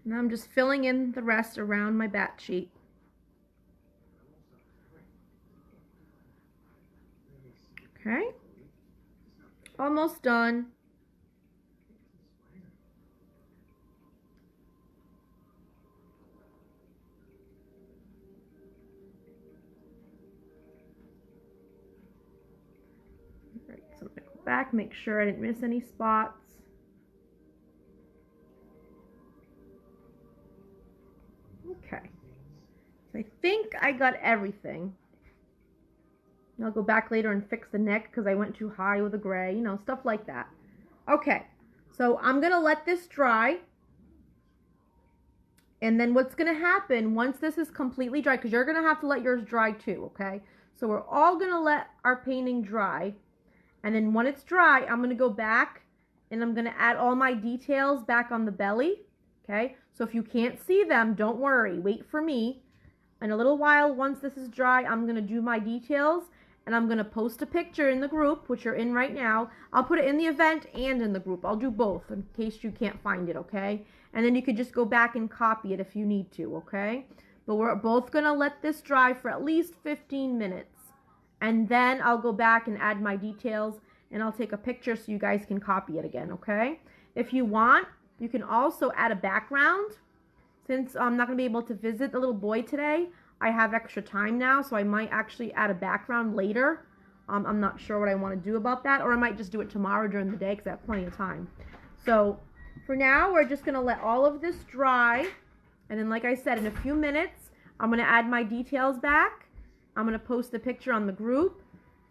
Now I'm just filling in the rest around my bat sheet. Okay, almost done. All right, so I'm gonna go back, make sure I didn't miss any spots. Okay, so I think I got everything. I'll go back later and fix the neck because I went too high with the gray, you know, stuff like that. Okay, so I'm going to let this dry. And then what's going to happen once this is completely dry, because you're going to have to let yours dry too, okay? So we're all going to let our painting dry. And then when it's dry, I'm going to go back and I'm going to add all my details back on the belly, okay? So if you can't see them, don't worry. Wait for me. In a little while, once this is dry, I'm going to do my details. And I'm going to post a picture in the group, which you're in right now. I'll put it in the event and in the group. I'll do both in case you can't find it, okay? And then you could just go back and copy it if you need to, okay? But we're both going to let this dry for at least 15 minutes. And then I'll go back and add my details, and I'll take a picture so you guys can copy it again, okay? If you want, you can also add a background. Since I'm not going to be able to visit the little boy today, I have extra time now, so I might actually add a background later. I'm not sure what I want to do about that, or I might just do it tomorrow during the day because I have plenty of time. So for now, we're just going to let all of this dry. And then, like I said, in a few minutes, I'm going to add my details back. I'm going to post the picture on the group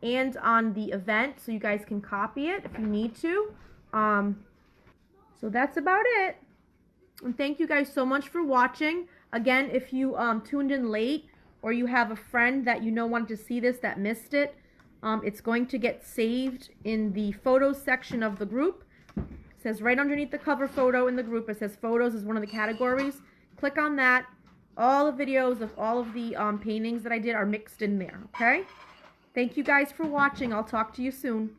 and on the event so you guys can copy it if you need to. So that's about it. And thank you guys so much for watching. Again, if you tuned in late or you have a friend that you know wanted to see this that missed it, it's going to get saved in the photos section of the group. It says right underneath the cover photo in the group, it says photos is one of the categories. Click on that. All the videos of all of the paintings that I did are mixed in there, okay? Thank you guys for watching. I'll talk to you soon.